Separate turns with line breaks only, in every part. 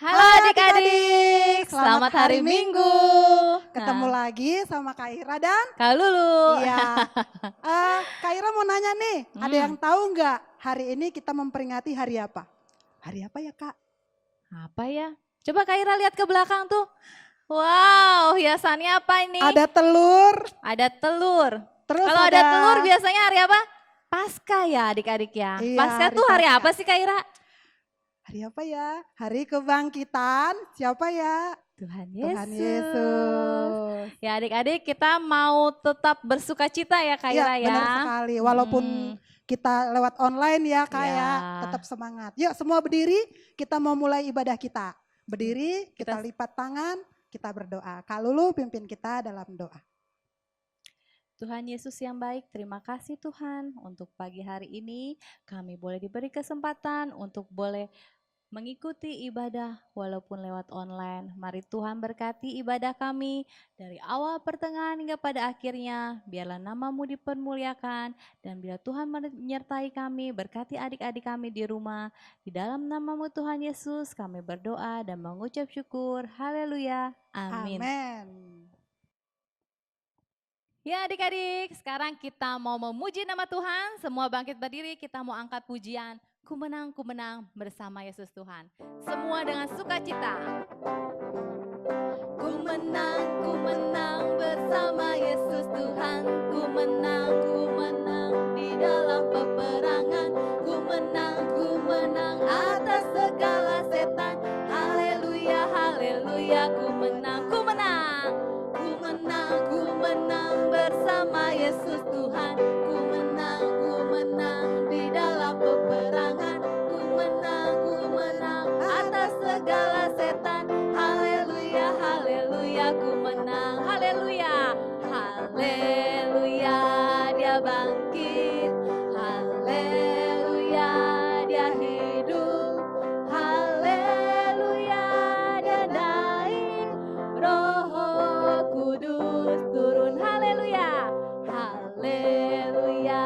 Halo
Hai
adik-adik,
adik-adik,
selamat hari Minggu.
Ketemu
Nah,
lagi sama Kak Ira dan
Kak Lulu.
iya, Kak Ira mau nanya nih, ada
Hmm,
yang tahu nggak hari ini kita memperingati hari apa? Hari apa ya Kak?
apa ya? Coba Kak Ira lihat ke belakang tuh. Wow, hiasannya apa ini?
Ada telur,
Ada telur.
terus
Kalau ada
ada,
telur biasanya hari apa? Paskah ya adik-adik ya.
iya
Paskah
hari
tuh hari apa
Paskah.
sih Kak Ira?
Hari apa ya? Hari kebangkitan, siapa ya?
Tuhan
Tuhan
Yesus.
Yesus.
Ya adik-adik kita mau tetap bersuka cita ya Kak
Iya
Ira
benar
ya.
sekali, walaupun
Mm-mm.
kita lewat online ya Kak
Ya,
ya, tetap semangat. Yuk semua berdiri, kita mau mulai ibadah kita. Berdiri, kita
kita
lipat tangan, kita berdoa. Kak Lulu pimpin kita dalam doa.
Tuhan Yesus yang baik, terima kasih Tuhan untuk pagi hari ini kami boleh diberi kesempatan untuk boleh mengikuti ibadah walaupun lewat online. Mari Tuhan berkati ibadah kami dari awal pertengahan hingga pada akhirnya. Biarlah namamu dipermuliakan dan bila Tuhan menyertai kami, berkati adik-adik kami di rumah. Di dalam namamu Tuhan Yesus kami berdoa dan mengucap syukur. Haleluya. Amin.
Amin.
Ya adik-adik, sekarang kita mau memuji nama Tuhan. Semua bangkit berdiri, kita mau angkat pujian. Ku menang bersama Yesus Tuhan. Semua dengan sukacita. Ku menang bersama Yesus Tuhan. Ku menang di dalam peperangan. Ku menang atas segala setan. Haleluya, haleluya, ku menang, ku menang. Ku menang bersama Yesus Tuhan. Ku menang di dalam peperangan. Ku menang atas segala setan. Haleluya, haleluya, ku menang. Haleluya, haleluya, dia bangkit. Haleluya, dia hidup. Haleluya, dia naik. Roh Kudus turun. Haleluya, haleluya,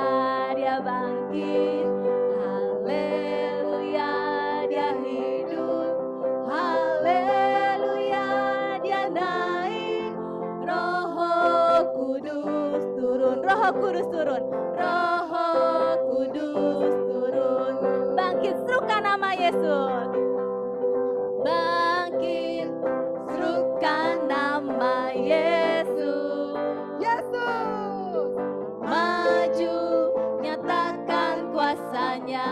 dia bangkit. Haleluya, dia hidup. Haleluya, dia naik. Roh Kudus turun. Roh Kudus turun. Roh Kudus turun. Bangkit serukan nama Yesus. Bangkit serukan nama Yesus.
Yesus.
Maju nyatakan kuasanya.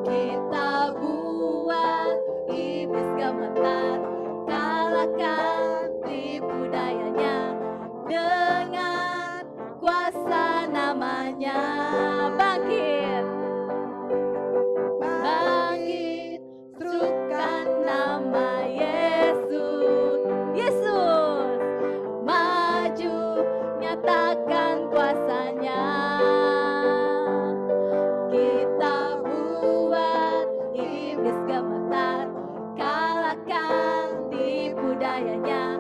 Kita buat iblis gemetar, kalahkan tipu dayanya dengan kuasa namanya. Bangkit, bangkit, serukan nama Yesus. Yesus, maju nyatakan kuasanya. Kita buat iblis gemetar, kalahkan tipu dayanya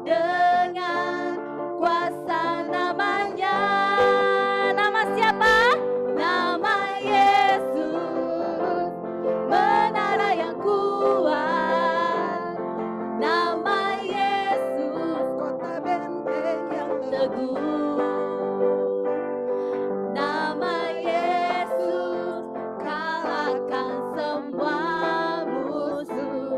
dengan kuasa namanya. Nama siapa? Nama Yesus, menara yang kuat. Nama Yesus,
Kota benteng yang
teguh. Nama Yesus, kalahkan semua musuh.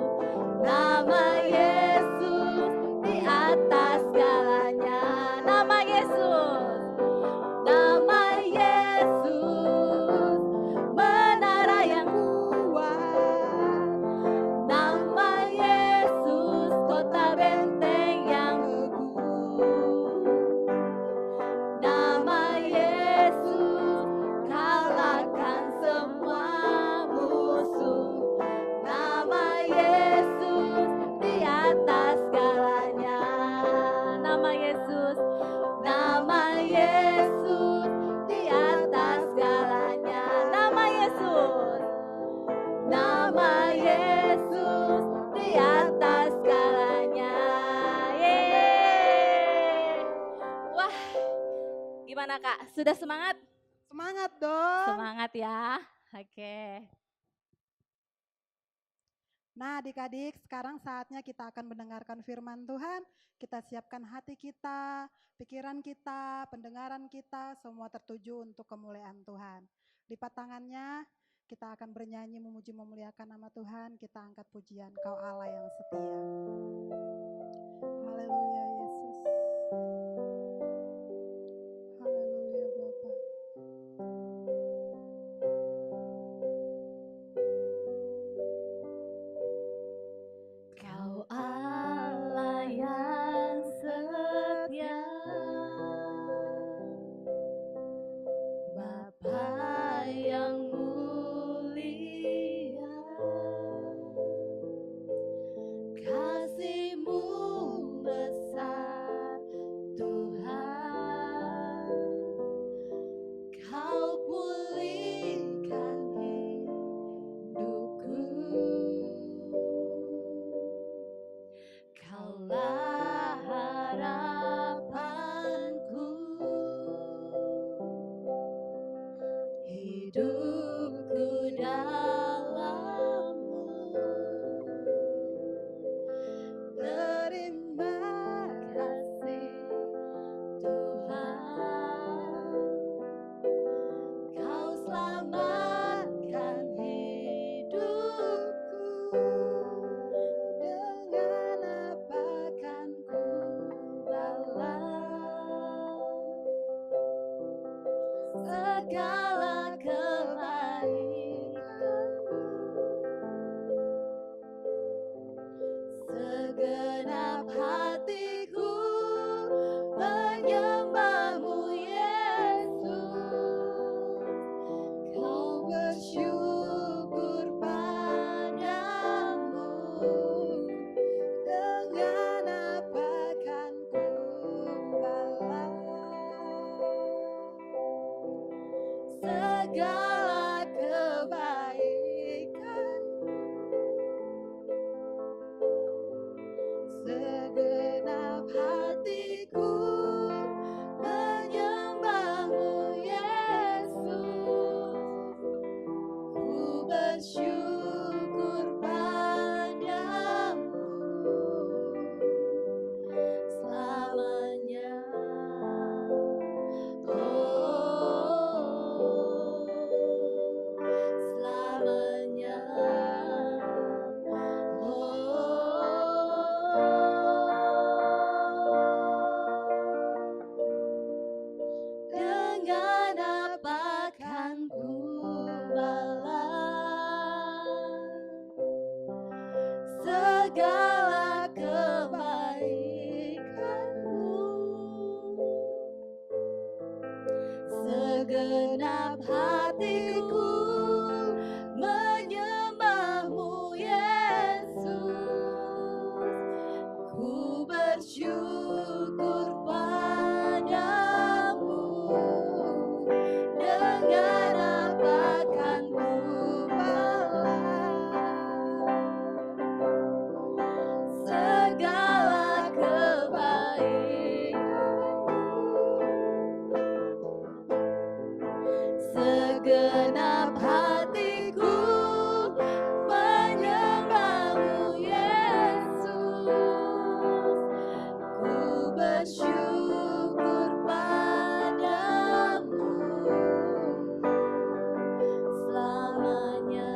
Nama Yesus, di atas segalanya. Nama Yesus, nama Yesus, menara yang kuat. Nama Yesus, kota benteng yang teguh. Nama Yesus, kalahkan semua musuh. Nama Yesus, di atas segalanya. Nama Yesus, nama Yesus, di atas segalanya. Nama Yesus, nama Yesus, di atas segalanya. Yeay. Wah, gimana Kak? Sudah semangat?
Semangat dong.
Semangat ya. Oke.
Nah adik-adik, sekarang saatnya kita akan mendengarkan firman Tuhan. Kita siapkan hati kita, pikiran kita, pendengaran kita, semua tertuju untuk kemuliaan Tuhan. Lipat tangannya, kita akan bernyanyi memuji memuliakan nama Tuhan. Kita angkat pujian, Kau Allah yang setia. Haleluya Yesus. Haleluya Bapa.
Kau Allah yang setia, Bapa yang mulia, kasih-Mu besar Tuhan, Kau pulihkan hidupku. Kaulah harapanku, hidupku dalam-Mu. Terima kasih Tuhan, Kau selamatkan hidupku. Dengan apa kan ku balas segala kebaikan-Mu. Segenap hatiku menyembah-Mu Yesus. Kau bersyukur padamu. Dengan apa kan ku balas segala kebaikan-Mu. Segenap hatiku menyembah-Mu Yesus. Ku bersyukur padamu selamanya. Oh, selamanya. Dengan apa kan ku balas segala kebaikan-Mu. Segenap hatiku menyembah-Mu Yesus. Ku bersyukur padamu. Dengan apa kan ku balas segala kebaikan-Mu. Segenap hatiku menyembah-Mu Yesus. Ku bersyukur padamu selamanya.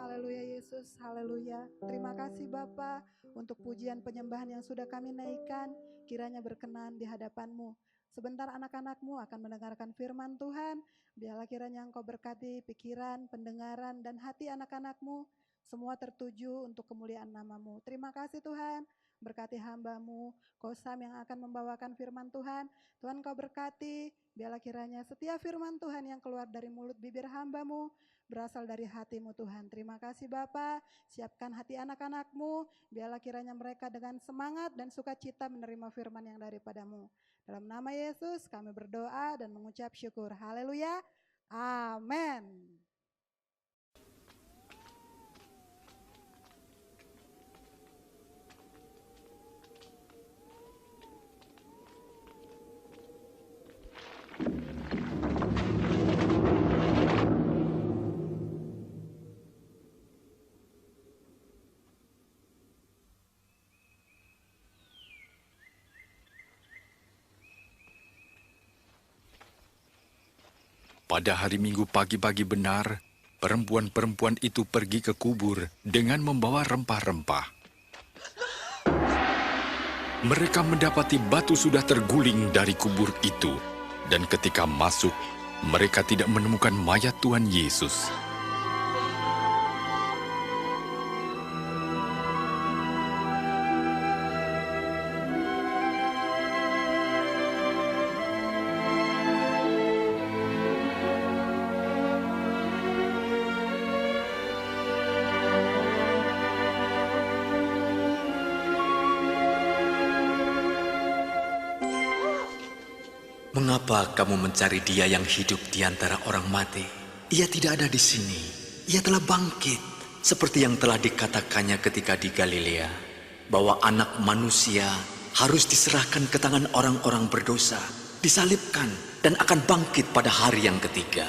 Haleluya Yesus, haleluya. Terima kasih Bapa untuk pujian penyembahan yang sudah kami naikkan, kiranya berkenan di hadapan-Mu. Sebentar anak-anak-Mu akan mendengarkan firman Tuhan, biarlah kiranya Engkau berkati pikiran, pendengaran, dan hati anak-anak-Mu, semua tertuju untuk kemuliaan nama-Mu. Terima kasih Tuhan, berkati hamba-Mu, Kosam yang akan membawakan firman Tuhan. Tuhan Kau berkati, biarlah kiranya setiap firman Tuhan yang keluar dari mulut bibir hamba-Mu, berasal dari hati-Mu Tuhan. Terima kasih Bapa, siapkan hati anak-anak-Mu, biarlah kiranya mereka dengan semangat dan sukacita menerima firman yang daripada-Mu. Dalam nama Yesus kami berdoa dan mengucap syukur. Haleluya, amin.
Pada hari Minggu pagi-pagi benar, perempuan-perempuan itu pergi ke kubur dengan membawa rempah-rempah. Mereka mendapati batu sudah terguling dari kubur itu, dan ketika masuk, mereka tidak menemukan mayat Tuhan Yesus.
Mengapa kamu mencari dia yang hidup di antara orang mati? Ia tidak ada di sini. Ia telah bangkit. Seperti yang telah dikatakannya ketika di Galilea. Bahwa anak manusia harus diserahkan ke tangan orang-orang berdosa. Disalibkan dan akan bangkit pada hari yang ketiga.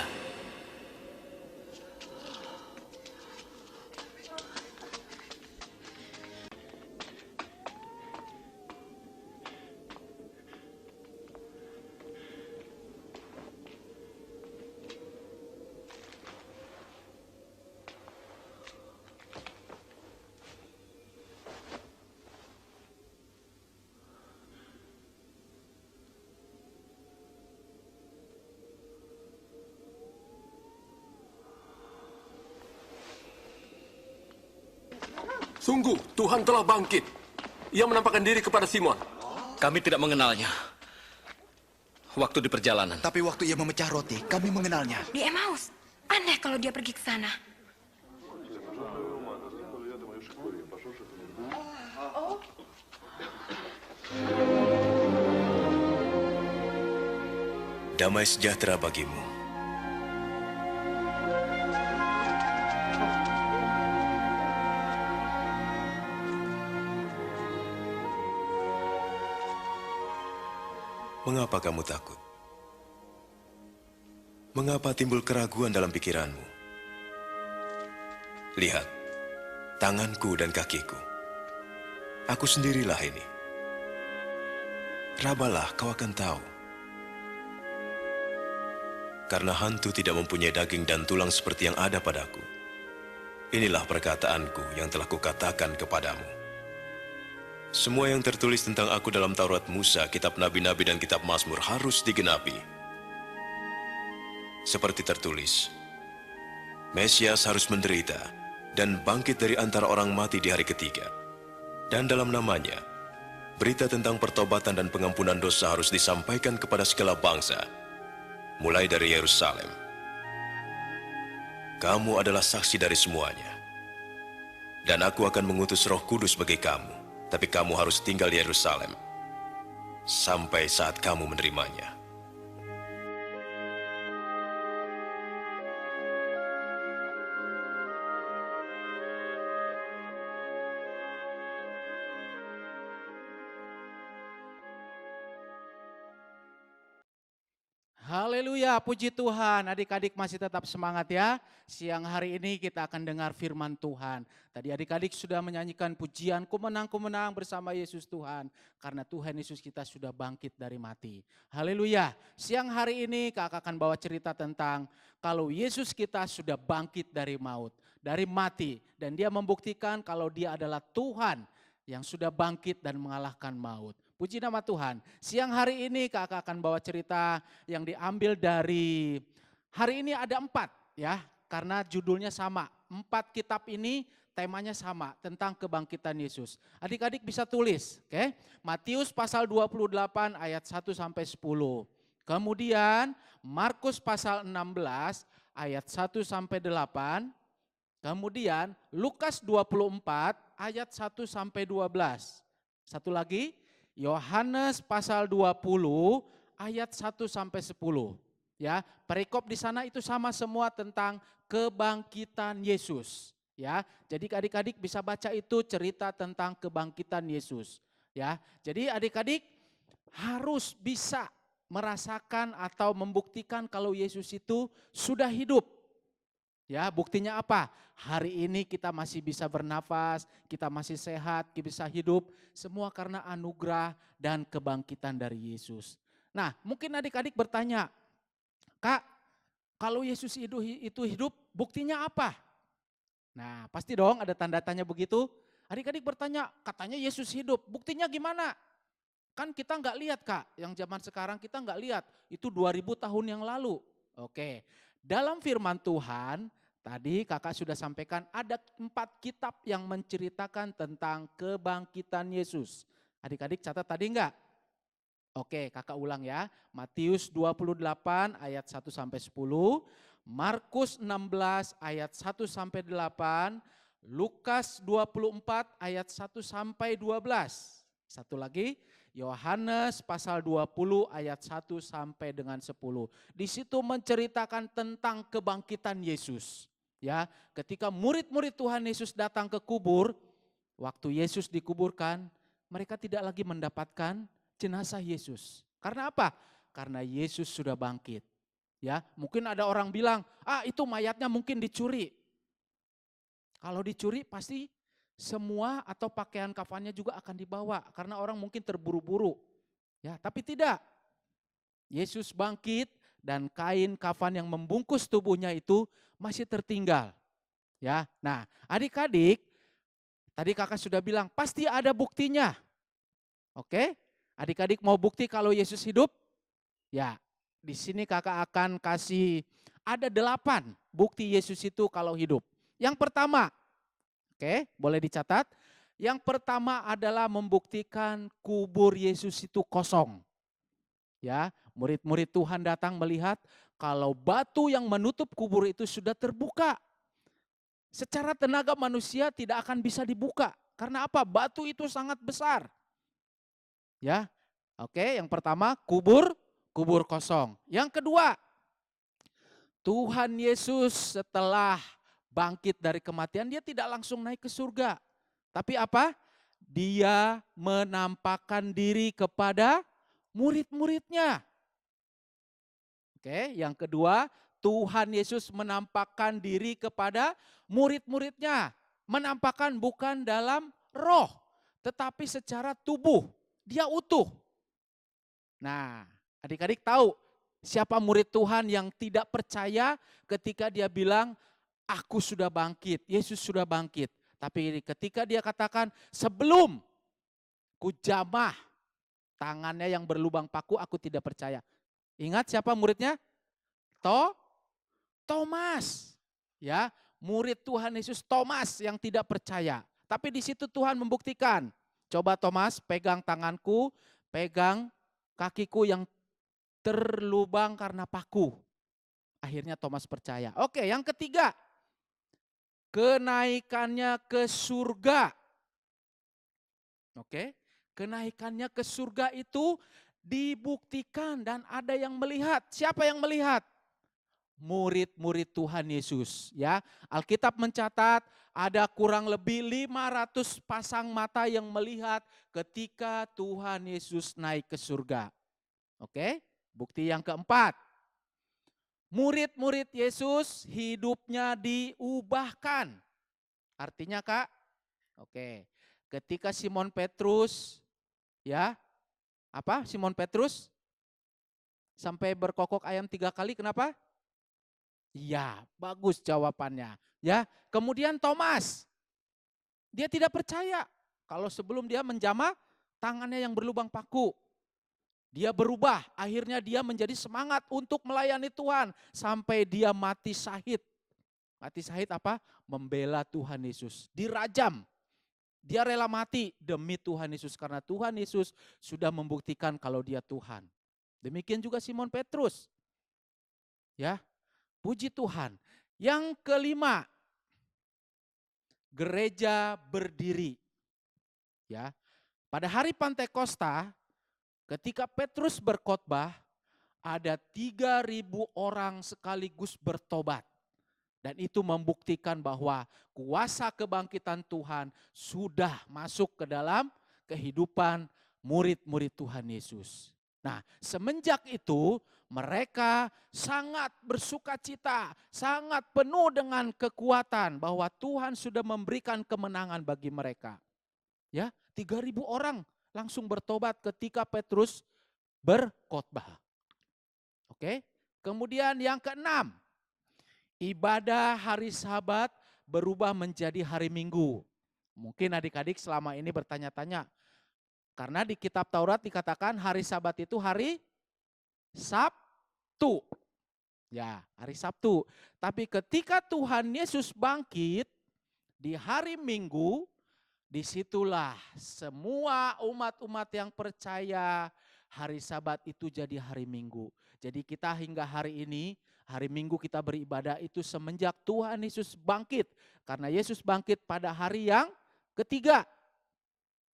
Sungguh, Tuhan telah bangkit. Ia menampakkan diri kepada Simon.
Kami tidak mengenalnya. Waktu di perjalanan.
Tapi waktu ia memecah roti, kami mengenalnya.
Di Emmaus. Aneh kalau dia pergi ke sana.
Damai sejahtera bagimu. Mengapa kamu takut? Mengapa timbul keraguan dalam pikiranmu? Lihat, tanganku dan kakiku. Aku sendirilah ini. Rabalah, kau akan tahu. Karena hantu tidak mempunyai daging dan tulang seperti yang ada padaku. Inilah perkataanku yang telah kukatakan kepadamu. Semua yang tertulis tentang aku dalam Taurat Musa, kitab Nabi-Nabi dan kitab Mazmur harus digenapi. Seperti tertulis, Mesias harus menderita dan bangkit dari antara orang mati di hari ketiga. Dan dalam namanya, berita tentang pertobatan dan pengampunan dosa harus disampaikan kepada segala bangsa, mulai dari Yerusalem. Kamu adalah saksi dari semuanya. Dan aku akan mengutus Roh Kudus bagi kamu. Tapi kamu harus tinggal di Yerusalem sampai saat kamu menerimanya.
Haleluya, puji Tuhan. Adik-adik masih tetap semangat ya. Siang hari ini kita akan dengar firman Tuhan. Tadi adik-adik sudah menyanyikan pujian kumenang-kumenang bersama Yesus Tuhan. Karena Tuhan Yesus kita sudah bangkit dari mati. Haleluya. Siang hari ini kakak akan bawa cerita tentang kalau Yesus kita sudah bangkit dari maut, dari mati. Dan dia membuktikan kalau dia adalah Tuhan yang sudah bangkit dan mengalahkan maut. Puji nama Tuhan. Siang hari ini kakak akan bawa cerita yang diambil dari, hari ini ada 4 ya, karena judulnya sama. 4 kitab ini temanya sama, tentang kebangkitan Yesus. Adik-adik bisa tulis, oke? Matius pasal 28 ayat 1 sampai 10. Kemudian Markus pasal 16 ayat 1 sampai 8. Kemudian Lukas 24 ayat 1 sampai 12. Satu lagi, Yohanes pasal 20 ayat 1 sampai 10. Ya, perikop di sana itu sama semua tentang kebangkitan Yesus. Ya, jadi adik-adik bisa baca itu cerita tentang kebangkitan Yesus. Ya, jadi adik-adik harus bisa merasakan atau membuktikan kalau Yesus itu sudah hidup. Ya, buktinya apa? Hari ini kita masih bisa bernafas, kita masih sehat, kita bisa hidup, semua karena anugerah dan kebangkitan dari Yesus. Nah, mungkin adik-adik bertanya, Kak, Kalau Yesus itu hidup, buktinya apa? Nah, pasti dong ada tanda tanya begitu. Adik-adik bertanya, katanya Yesus hidup, buktinya gimana? Kan kita nggak lihat Kak, yang zaman sekarang kita nggak lihat, itu 2000 tahun yang lalu. Oke, dalam firman Tuhan, tadi kakak sudah sampaikan ada 4 kitab yang menceritakan tentang kebangkitan Yesus. Adik-adik catat tadi enggak? Oke, kakak ulang ya. Matius 28 ayat 1 sampai 10, Markus 16 ayat 1 sampai 8, Lukas 24 ayat 1 sampai 12. Satu lagi, Yohanes pasal 20 ayat 1 sampai dengan 10. Di situ menceritakan tentang kebangkitan Yesus. Ya, ketika murid-murid Tuhan Yesus datang ke kubur, waktu Yesus dikuburkan, mereka tidak lagi mendapatkan jenazah Yesus. Karena apa? Karena Yesus sudah bangkit. Ya, mungkin ada orang bilang, itu mayatnya mungkin dicuri. Kalau dicuri pasti semua atau pakaian kafannya juga akan dibawa karena orang mungkin terburu-buru. Ya, tapi tidak. Yesus bangkit dan kain kafan yang membungkus tubuhnya itu masih tertinggal. Ya. Nah, adik-adik, tadi kakak sudah bilang pasti ada buktinya. Oke? Adik-adik mau bukti kalau Yesus hidup? Ya, di sini kakak akan kasih ada 8 bukti Yesus itu kalau hidup. Yang pertama, oke, boleh dicatat. Yang pertama adalah membuktikan kubur Yesus itu kosong. Ya, murid-murid Tuhan datang melihat kalau batu yang menutup kubur itu sudah terbuka. Secara tenaga manusia tidak akan bisa dibuka. Karena apa? Batu itu sangat besar. Ya, oke, yang pertama kubur kosong. Yang kedua, Tuhan Yesus setelah bangkit dari kematian, dia tidak langsung naik ke surga. Tapi apa? Dia menampakkan diri kepada murid-muridnya. Oke, yang kedua, Tuhan Yesus menampakkan diri kepada murid-muridnya. Menampakkan bukan dalam roh, tetapi secara tubuh. Dia utuh. Nah, adik-adik tahu siapa murid Tuhan yang tidak percaya ketika dia bilang, aku sudah bangkit, Yesus sudah bangkit. Tapi ketika dia katakan, sebelum ku jamah tangannya yang berlubang paku, aku tidak percaya. Ingat siapa muridnya? Thomas. Ya, murid Tuhan Yesus Thomas yang tidak percaya. Tapi di situ Tuhan membuktikan. Coba Thomas pegang tanganku, pegang kakiku yang terlubang karena paku. Akhirnya Thomas percaya. Oke, yang ketiga. Kenaikannya ke surga. Oke, kenaikannya ke surga itu dibuktikan dan ada yang melihat. Siapa yang melihat? Murid-murid Tuhan Yesus, ya. Alkitab mencatat ada kurang lebih 500 pasang mata yang melihat ketika Tuhan Yesus naik ke surga. Oke, bukti yang keempat. Murid-murid Yesus hidupnya diubahkan. Artinya Kak, oke, ketika Simon Petrus, ya, apa Simon Petrus sampai berkokok ayam 3 kali, kenapa? Iya, bagus jawabannya. Ya, kemudian Thomas, dia tidak percaya kalau sebelum dia menjamah tangannya yang berlubang paku. Dia berubah, akhirnya dia menjadi semangat untuk melayani Tuhan sampai dia mati syahid. Mati syahid apa? Membela Tuhan Yesus, dirajam. Dia rela mati demi Tuhan Yesus karena Tuhan Yesus sudah membuktikan kalau dia Tuhan. Demikian juga Simon Petrus. Ya. Puji Tuhan. Yang kelima, gereja berdiri. Ya. Pada hari Pantekosta, ketika Petrus berkhotbah, ada 3.000 orang sekaligus bertobat. Dan itu membuktikan bahwa kuasa kebangkitan Tuhan sudah masuk ke dalam kehidupan murid-murid Tuhan Yesus. Nah, semenjak itu mereka sangat bersukacita, sangat penuh dengan kekuatan bahwa Tuhan sudah memberikan kemenangan bagi mereka. Ya, 3.000 orang langsung bertobat ketika Petrus berkhotbah. Oke. Kemudian yang keenam, ibadah hari Sabat berubah menjadi hari Minggu. Mungkin adik-adik selama ini bertanya-tanya, karena di kitab Taurat dikatakan hari Sabat itu hari Sabtu. Ya, hari Sabtu. Tapi ketika Tuhan Yesus bangkit di hari Minggu, disitulah semua umat-umat yang percaya hari Sabat itu jadi hari Minggu. Jadi kita hingga hari ini, hari Minggu kita beribadah itu semenjak Tuhan Yesus bangkit. Karena Yesus bangkit pada hari yang ketiga.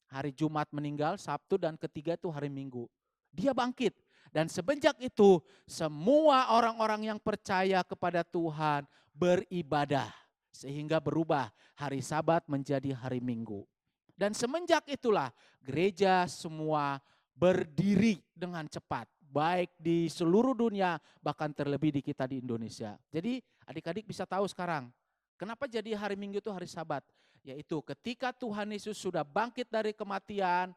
Hari Jumat meninggal, Sabtu dan ketiga itu hari Minggu. Dia bangkit. Dan semenjak itu semua orang-orang yang percaya kepada Tuhan beribadah. Sehingga berubah hari Sabat menjadi hari Minggu. Dan semenjak itulah gereja semua berdiri dengan cepat. Baik di seluruh dunia bahkan terlebih di kita di Indonesia. Jadi adik-adik bisa tahu sekarang kenapa jadi hari Minggu itu hari Sabat. Yaitu ketika Tuhan Yesus sudah bangkit dari kematian,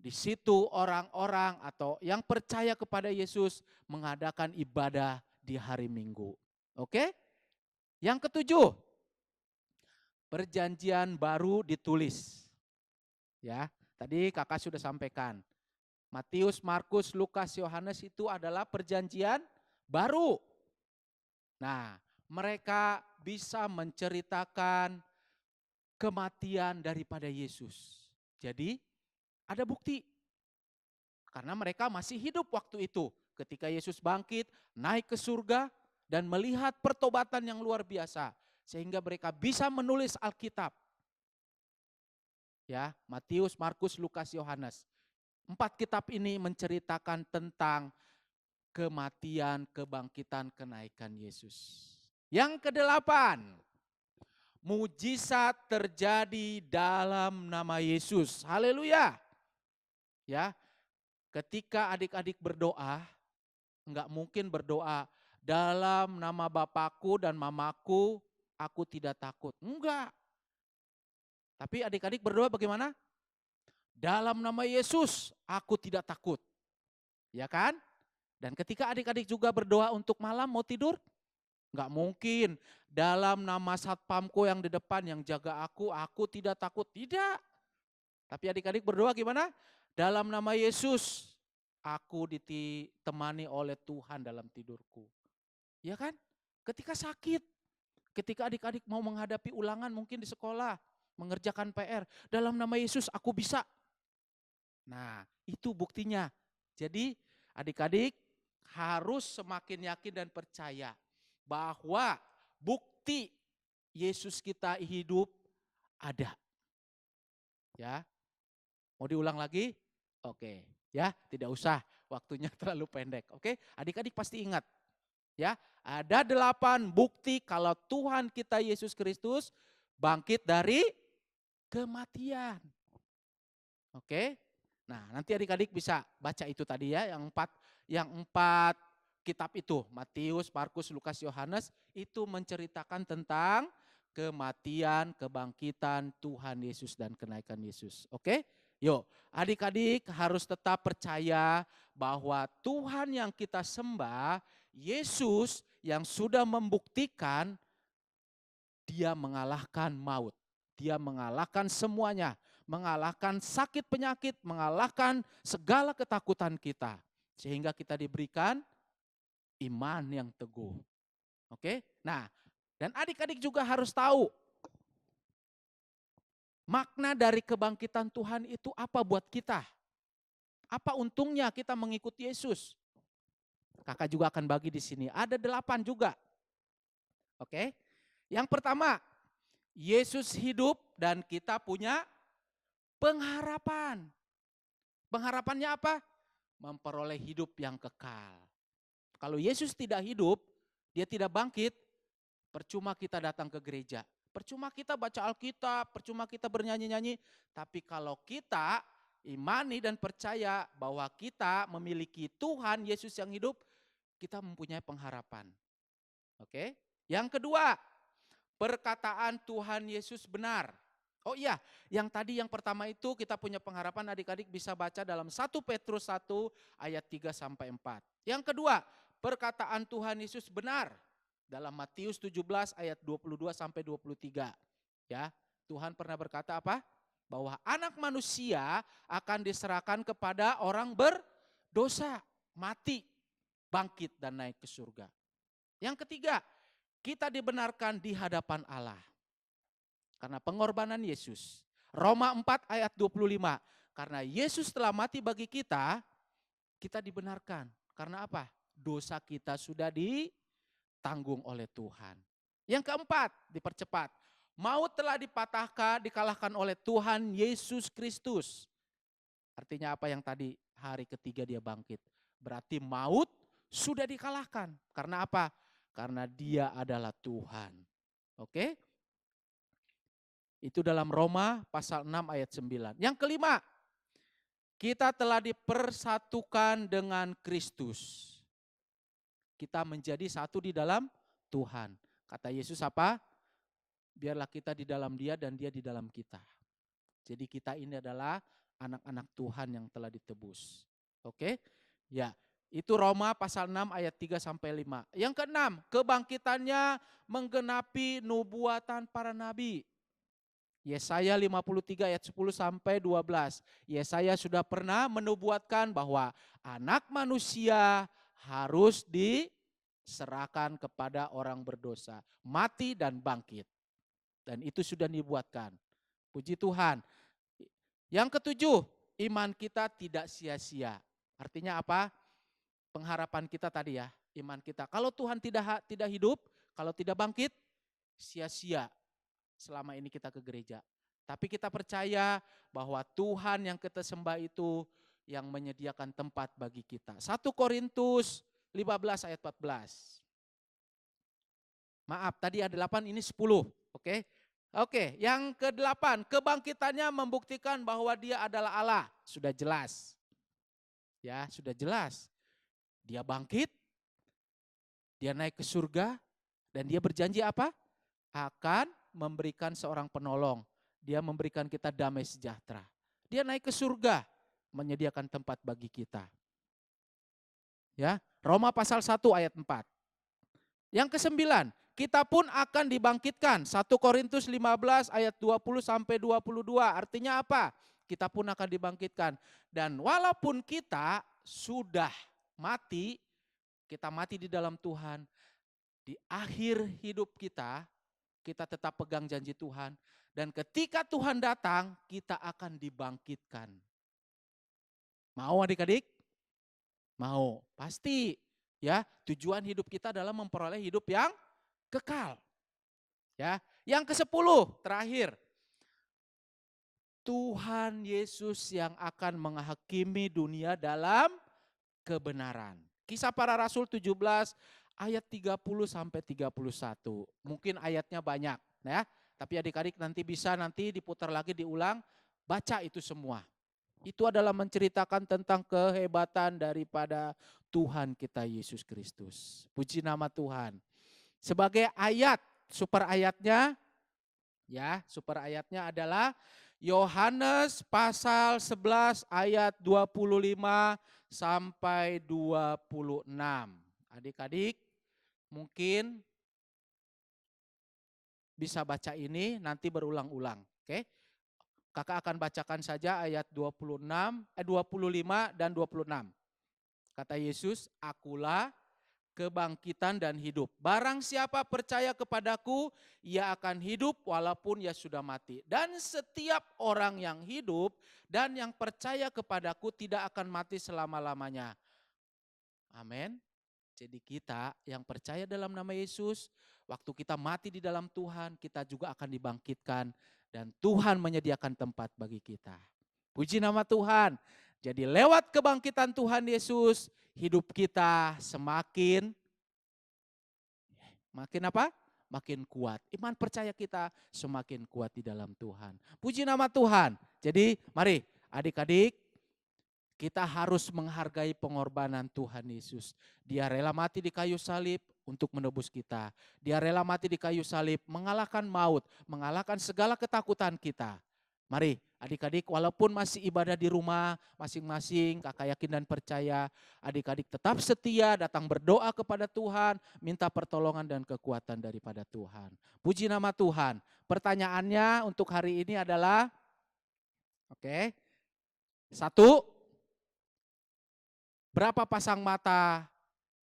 di situ orang-orang atau yang percaya kepada Yesus mengadakan ibadah di hari Minggu. Oke? Yang ketujuh, perjanjian baru ditulis. Ya, tadi kakak sudah sampaikan. Matius, Markus, Lukas, Yohanes itu adalah perjanjian baru. Nah, mereka bisa menceritakan kematian daripada Yesus. Jadi ada bukti. Karena mereka masih hidup waktu itu. Ketika Yesus bangkit, naik ke surga dan melihat pertobatan yang luar biasa. Sehingga mereka bisa menulis Alkitab. Ya, Matius, Markus, Lukas, Yohanes. 4 kitab ini menceritakan tentang kematian, kebangkitan, kenaikan Yesus. Yang kedelapan, mujizat terjadi dalam nama Yesus. Haleluya. Ya, ketika adik-adik berdoa, enggak mungkin berdoa dalam nama Bapakku dan Mamaku, aku tidak takut. Enggak. Tapi adik-adik berdoa bagaimana? Dalam nama Yesus, aku tidak takut. Ya kan? Dan ketika adik-adik juga berdoa untuk malam mau tidur, enggak mungkin dalam nama satpamku yang di depan yang jaga aku tidak takut. Tidak. Tapi adik-adik berdoa gimana? Dalam nama Yesus, aku ditemani oleh Tuhan dalam tidurku. Ya kan? Ketika sakit, ketika adik-adik mau menghadapi ulangan mungkin di sekolah, mengerjakan PR, dalam nama Yesus aku bisa. Nah, itu buktinya. Jadi adik-adik harus semakin yakin dan percaya bahwa bukti Yesus kita hidup ada. Ya. Mau diulang lagi? Oke, ya, tidak usah. Waktunya terlalu pendek. Oke, adik-adik pasti ingat. Ya, ada 8 bukti kalau Tuhan kita Yesus Kristus bangkit dari kematian. Oke. Nah, nanti adik-adik bisa baca itu tadi ya, yang empat kitab itu, Matius, Markus, Lukas, Yohanes, itu menceritakan tentang kematian, kebangkitan Tuhan Yesus dan kenaikan Yesus. Oke? Yuk, adik-adik harus tetap percaya bahwa Tuhan yang kita sembah, Yesus yang sudah membuktikan dia mengalahkan maut. Dia mengalahkan semuanya, mengalahkan sakit penyakit, mengalahkan segala ketakutan kita. Sehingga kita diberikan iman yang teguh. Oke? Nah, dan adik-adik juga harus tahu makna dari kebangkitan Tuhan itu apa buat kita. Apa untungnya kita mengikuti Yesus? Kakak juga akan bagi di sini. Ada 8 juga. Oke? Yang pertama, Yesus hidup dan kita punya pengharapan. Pengharapannya apa? Memperoleh hidup yang kekal. Kalau Yesus tidak hidup, dia tidak bangkit, percuma kita datang ke gereja. Percuma kita baca Alkitab, percuma kita bernyanyi-nyanyi. Tapi kalau kita imani dan percaya bahwa kita memiliki Tuhan Yesus yang hidup, kita mempunyai pengharapan. Oke? Yang kedua, perkataan Tuhan Yesus benar. Oh iya, yang tadi yang pertama itu kita punya pengharapan, adik-adik bisa baca dalam 1 Petrus 1 ayat 3 sampai 4. Yang kedua, perkataan Tuhan Yesus benar. Dalam Matius 17 ayat 22 sampai 23. Ya, Tuhan pernah berkata apa? Bahwa anak manusia akan diserahkan kepada orang berdosa, mati, bangkit dan naik ke surga. Yang ketiga, kita dibenarkan di hadapan Allah. Karena pengorbanan Yesus. Roma 4 ayat 25. Karena Yesus telah mati bagi kita dibenarkan. Karena apa? Dosa kita sudah ditanggung oleh Tuhan. Yang keempat, dipercepat. Maut telah dikalahkan oleh Tuhan Yesus Kristus. Artinya apa yang tadi hari ketiga dia bangkit. Berarti maut sudah dikalahkan. Karena apa? Karena dia adalah Tuhan. Oke? Itu dalam Roma pasal 6 ayat 9. Yang kelima, kita telah dipersatukan dengan Kristus. Kita menjadi satu di dalam Tuhan. Kata Yesus apa? Biarlah kita di dalam Dia dan Dia di dalam kita. Jadi kita ini adalah anak-anak Tuhan yang telah ditebus. Oke? Ya, itu Roma pasal 6 ayat 3 sampai 5. Yang keenam, kebangkitannya menggenapi nubuatan para nabi. Yesaya 53 ayat 10 sampai 12. Yesaya sudah pernah menubuatkan bahwa anak manusia harus diserahkan kepada orang berdosa, mati dan bangkit. Dan itu sudah dibuatkan. Puji Tuhan. Yang ketujuh, iman kita tidak sia-sia. Artinya apa? Pengharapan kita tadi ya, iman kita. Kalau Tuhan tidak hidup, kalau tidak bangkit, sia-sia selama ini kita ke gereja. Tapi kita percaya bahwa Tuhan yang kita sembah itu yang menyediakan tempat bagi kita. 1 Korintus 15 ayat 14. Maaf, tadi ada 8, ini 10. Oke. Oke, yang ke-8, kebangkitannya membuktikan bahwa Dia adalah Allah. Sudah jelas. Ya, sudah jelas. Dia bangkit, Dia naik ke surga, dan Dia berjanji apa? Akan memberikan seorang penolong. Dia memberikan kita damai sejahtera. Dia naik ke surga, menyediakan tempat bagi kita. Ya, Roma pasal 1 ayat 4. Yang ke-9, kita pun akan dibangkitkan. 1 Korintus 15 ayat 20 sampai 22. Artinya apa? Kita pun akan dibangkitkan. Dan walaupun kita sudah mati, kita mati di dalam Tuhan, di akhir hidup kita tetap pegang janji Tuhan. Dan ketika Tuhan datang, kita akan dibangkitkan. Mau adik-adik? Mau, pasti. Ya, tujuan hidup kita adalah memperoleh hidup yang kekal. Ya, yang ke-10 terakhir. Tuhan Yesus yang akan menghakimi dunia dalam kebenaran. Kisah Para Rasul 17 ayat 30 sampai 31. Mungkin ayatnya banyak, ya. Tapi adik-adik nanti bisa diputar lagi, diulang, baca itu semua. Itu adalah menceritakan tentang kehebatan daripada Tuhan kita Yesus Kristus. Puji nama Tuhan. Sebagai ayat, super ayatnya adalah Yohanes pasal 11 ayat 25 sampai 26. Adik-adik mungkin bisa baca ini nanti berulang-ulang, oke? Kakak akan bacakan saja ayat 25 dan 26. Kata Yesus, akulah kebangkitan dan hidup. Barang siapa percaya kepadaku, ia akan hidup walaupun ia sudah mati. Dan setiap orang yang hidup dan yang percaya kepadaku tidak akan mati selama-lamanya. Amin. Jadi kita yang percaya dalam nama Yesus, waktu kita mati di dalam Tuhan, kita juga akan dibangkitkan. Dan Tuhan menyediakan tempat bagi kita. Puji nama Tuhan. Jadi lewat kebangkitan Tuhan Yesus, hidup kita semakin apa? Makin kuat. Iman percaya kita semakin kuat di dalam Tuhan. Puji nama Tuhan. Jadi mari adik-adik, kita harus menghargai pengorbanan Tuhan Yesus. Dia rela mati di kayu salib untuk menebus kita. Dia rela mati di kayu salib mengalahkan maut, mengalahkan segala ketakutan kita. Mari adik-adik walaupun masih ibadah di rumah masing-masing, kakak yakin dan percaya adik-adik tetap setia datang berdoa kepada Tuhan, minta pertolongan dan kekuatan daripada Tuhan. Puji nama Tuhan. Pertanyaannya untuk hari ini adalah, oke, satu, berapa pasang mata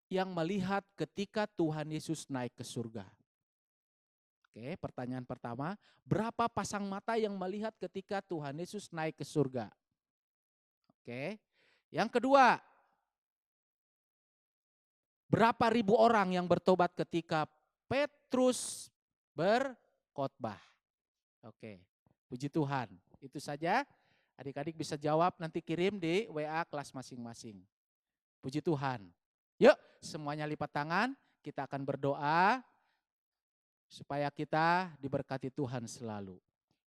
yang melihat ketika Tuhan Yesus naik ke surga? Oke, pertanyaan pertama, berapa pasang mata yang melihat ketika Tuhan Yesus naik ke surga? Oke, yang kedua, berapa ribu orang yang bertobat ketika Petrus berkhotbah? Oke, puji Tuhan. Itu saja, adik-adik bisa jawab, nanti kirim di WA kelas masing-masing. Puji Tuhan. Yuk, semuanya lipat tangan, kita akan berdoa supaya kita diberkati Tuhan selalu.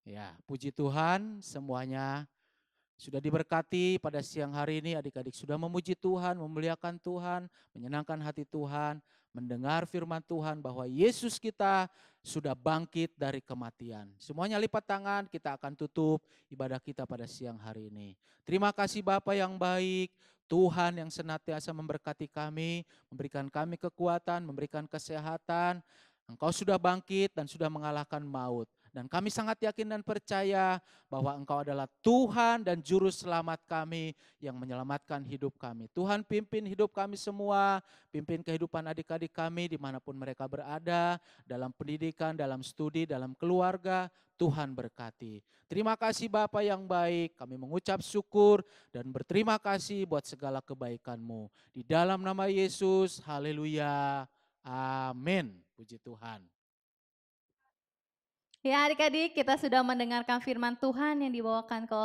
Ya, puji Tuhan, semuanya sudah diberkati pada siang hari ini. Adik-adik sudah memuji Tuhan, memuliakan Tuhan, menyenangkan hati Tuhan, mendengar firman Tuhan bahwa Yesus kita sudah bangkit dari kematian. Semuanya lipat tangan, kita akan tutup ibadah kita pada siang hari ini. Terima kasih Bapa yang baik, Tuhan yang senantiasa memberkati kami, memberikan kami kekuatan, memberikan kesehatan. Engkau sudah bangkit dan sudah mengalahkan maut. Dan kami sangat yakin dan percaya bahwa Engkau adalah Tuhan dan Juru Selamat kami yang menyelamatkan hidup kami. Tuhan pimpin hidup kami semua, pimpin kehidupan adik-adik kami dimanapun mereka berada, dalam pendidikan, dalam studi, dalam keluarga, Tuhan berkati. Terima kasih Bapa yang baik, kami mengucap syukur dan berterima kasih buat segala kebaikan-Mu. Di dalam nama Yesus, haleluya, amin. Puji Tuhan.
Ya adik-adik, kita sudah mendengarkan firman Tuhan yang dibawakan ke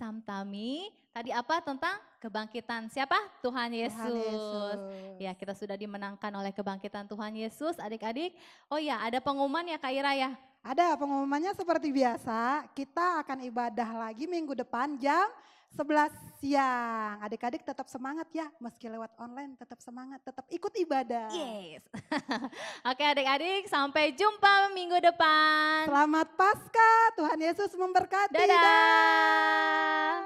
Samtami. Tadi apa tentang kebangkitan siapa? Tuhan Yesus.
Tuhan Yesus.
Ya, kita sudah dimenangkan oleh kebangkitan Tuhan Yesus, adik-adik. Oh ya, ada pengumuman ya Kak Ira ya?
Ada pengumumannya seperti biasa, kita akan ibadah lagi minggu depan jam 11 siang. Adik-adik tetap semangat ya, meski lewat online tetap semangat, tetap ikut ibadah.
Yes. Oke adik-adik, sampai jumpa minggu depan.
Selamat Paskah, Tuhan Yesus memberkati.
Dadah.